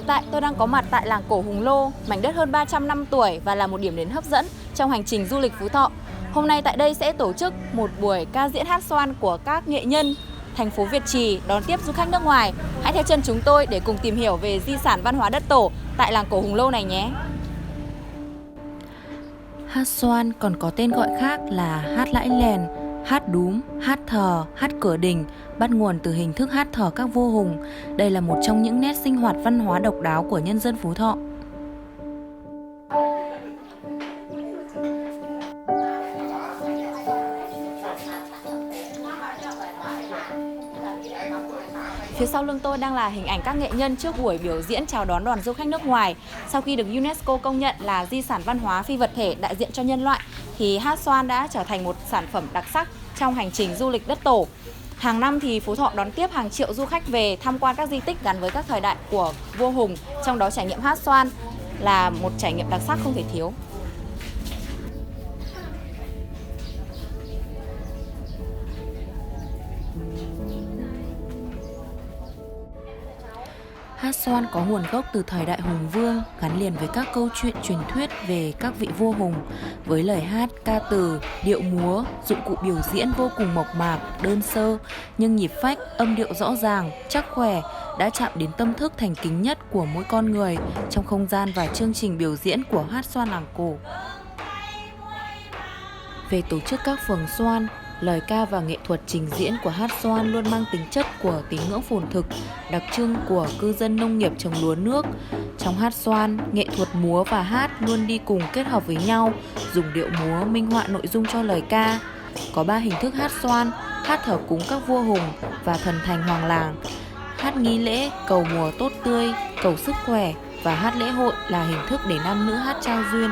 tại tôi đang có mặt tại làng cổ Hùng Lô, mảnh đất hơn 300 năm tuổi và là một điểm đến hấp dẫn trong hành trình du lịch Phú Thọ. Hôm nay tại đây sẽ tổ chức một buổi ca diễn hát xoan của các nghệ nhân thành phố Việt Trì đón tiếp du khách nước ngoài. Hãy theo chân chúng tôi để cùng tìm hiểu về di sản văn hóa đất tổ tại làng cổ Hùng Lô này nhé. Hát xoan còn có tên gọi khác là hát lãi lèn, hát đúm, hát thờ, hát cửa đình, bắt nguồn từ hình thức hát thờ các vua hùng. Đây là một trong những nét sinh hoạt văn hóa độc đáo của nhân dân Phú Thọ. Phía sau lưng tôi đang là hình ảnh các nghệ nhân trước buổi biểu diễn chào đón đoàn du khách nước ngoài. Sau khi được UNESCO công nhận là di sản văn hóa phi vật thể đại diện cho nhân loại, thì hát xoan đã trở thành một sản phẩm đặc sắc trong hành trình du lịch đất tổ. Hàng năm thì Phú Thọ đón tiếp hàng triệu du khách về tham quan các di tích gắn với các thời đại của vua hùng, trong đó trải nghiệm hát xoan là một trải nghiệm đặc sắc không thể thiếu. Hát xoan có nguồn gốc từ thời đại Hùng Vương, gắn liền với các câu chuyện truyền thuyết về các vị vua hùng, với lời hát, ca từ, điệu múa, dụng cụ biểu diễn vô cùng mộc mạc, đơn sơ, nhưng nhịp phách, âm điệu rõ ràng, chắc khỏe, đã chạm đến tâm thức thành kính nhất của mỗi con người trong không gian và chương trình biểu diễn của hát xoan làng cổ. Về tổ chức các phường xoan, lời ca và nghệ thuật trình diễn của hát xoan luôn mang tính chất của tín ngưỡng phồn thực, đặc trưng của cư dân nông nghiệp trồng lúa nước. Trong hát xoan, nghệ thuật múa và hát luôn đi cùng kết hợp với nhau, dùng điệu múa minh họa nội dung cho lời ca. Có 3 hình thức hát xoan: hát thờ cúng các vua hùng và thần thành hoàng làng, hát nghi lễ cầu mùa tốt tươi, cầu sức khỏe, và hát lễ hội là hình thức để nam nữ hát trao duyên.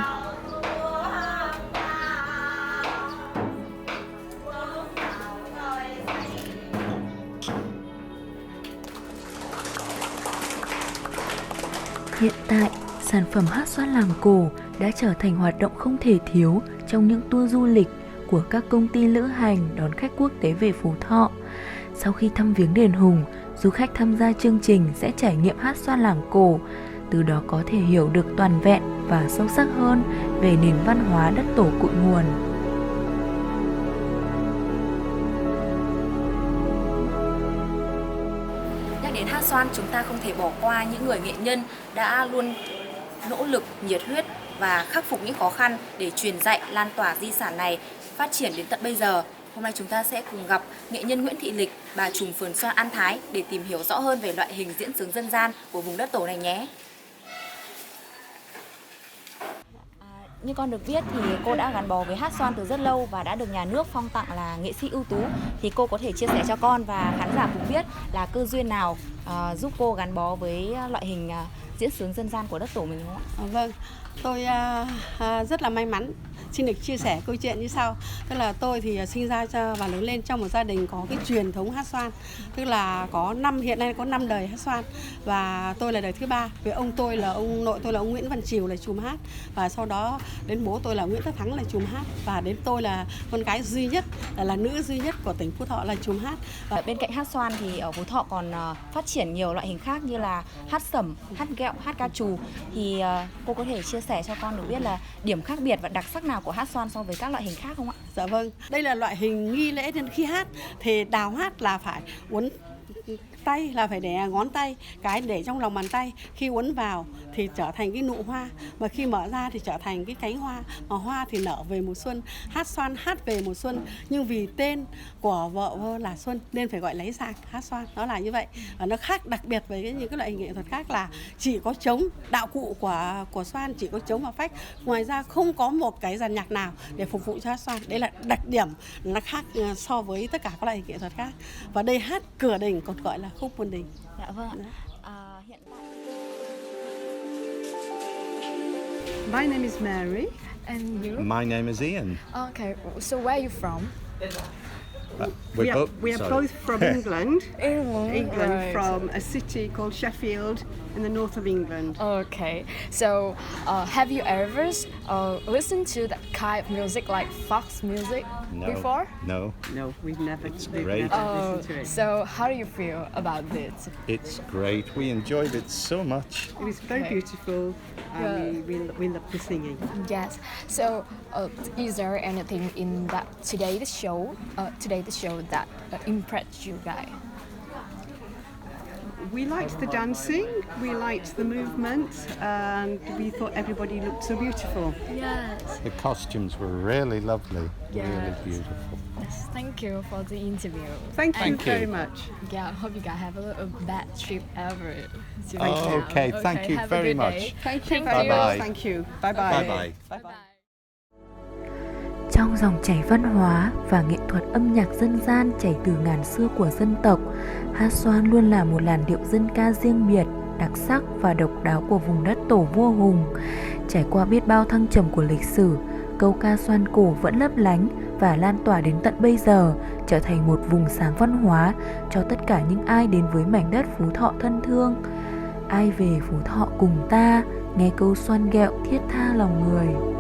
Hiện tại, sản phẩm hát xoan làng cổ đã trở thành hoạt động không thể thiếu trong những tour du lịch của các công ty lữ hành đón khách quốc tế về Phú Thọ. Sau khi thăm viếng đền Hùng, du khách tham gia chương trình sẽ trải nghiệm hát xoan làng cổ, từ đó có thể hiểu được toàn vẹn và sâu sắc hơn về nền văn hóa đất tổ cội nguồn. Đến hát xoan, chúng ta không thể bỏ qua những người nghệ nhân đã luôn nỗ lực, nhiệt huyết và khắc phục những khó khăn để truyền dạy, lan tỏa di sản này phát triển đến tận bây giờ. Hôm nay chúng ta sẽ cùng gặp nghệ nhân Nguyễn Thị Lịch, bà trùm vườn xoan An Thái để tìm hiểu rõ hơn về loại hình diễn xướng dân gian của vùng đất tổ này nhé. Như con được biết thì cô đã gắn bó với hát xoan từ rất lâu và đã được nhà nước phong tặng là nghệ sĩ ưu tú. Thì cô có thể chia sẻ cho con và khán giả cùng biết là cơ duyên nào giúp cô gắn bó với loại hình diễn xướng dân gian của đất tổ mình không ạ? Vâng, tôi rất là may mắn. Xin được chia sẻ câu chuyện như sau. Tức là tôi thì sinh ra và lớn lên trong một gia đình có cái truyền thống hát xoan. Tức là hiện nay có 5 đời hát xoan. Và tôi là đời thứ 3. Vì ông nội tôi là ông Nguyễn Văn Triều là trùm hát. Và sau đó đến bố tôi là Nguyễn Tất Thắng là trùm hát. Và đến tôi là con gái duy nhất, là nữ duy nhất của tỉnh Phú Thọ là trùm hát. Và bên cạnh hát xoan thì ở Phú Thọ còn phát triển nhiều loại hình khác như là hát sẩm, hát ghẹo, hát ca trù. Thì cô có thể chia sẻ cho con được biết là điểm khác biệt và đặc sắc nào của hát xoan so với các loại hình khác không ạ? Dạ vâng, đây là loại hình nghi lễ nên khi hát thì đào hát là phải uốn tay, là phải để ngón tay cái để trong lòng bàn tay, khi uốn vào thì trở thành cái nụ hoa, mà khi mở ra thì trở thành cái cánh hoa, mà hoa thì nở về mùa xuân. Hát xoan hát về mùa xuân, nhưng vì tên của vợ là Xuân nên phải gọi lấy sang hát xoan, nó là như vậy. Và nó khác đặc biệt với những cái loại hình nghệ thuật khác là chỉ có trống, đạo cụ của xoan chỉ có trống và phách, ngoài ra không có một cái dàn nhạc nào để phục vụ cho hát xoan. Đấy là đặc điểm nó khác so với tất cả các loại hình nghệ thuật khác. Và đây hát cửa đình còn gọi là khúc muôn đình. Dạ vâng ạ. Hiện tại My name is Mary. And you? My name is Ian. Okay, so where are you from? We are both from England. England England, right. from a city called Sheffield in the north of England. Okay. So, have you ever listened to that kind of music like fox music No. before? No, No, we've never great. Oh, listened to it. so how do you feel about this? it's great. We enjoyed it so much. It was very Okay. beautiful, Yeah. and we loved the singing. Yes. So, is there anything in that today's show that impressed you guys? We liked the dancing, we liked the movement, and we thought everybody looked so beautiful. Yes. The costumes were really lovely, really Yes. beautiful. Yes. Thank you for the interview. Thank you Thank you. very much. Yeah, I hope you guys have a bad trip ever. to Oh, Vietnam. okay. Thank you have a very good much. day. Thank you Thank very you. Bye-bye. much. Thank you. Bye bye. Bye bye. Bye bye. Trong dòng chảy văn hóa và nghệ thuật âm nhạc dân gian chảy từ ngàn xưa của dân tộc, hát xoan luôn là một làn điệu dân ca riêng biệt, đặc sắc và độc đáo của vùng đất Tổ vua Hùng. Trải qua biết bao thăng trầm của lịch sử, câu ca xoan cổ vẫn lấp lánh và lan tỏa đến tận bây giờ, trở thành một vùng sáng văn hóa cho tất cả những ai đến với mảnh đất Phú Thọ thân thương. Ai về Phú Thọ cùng ta, nghe câu xoan ghẹo thiết tha lòng người.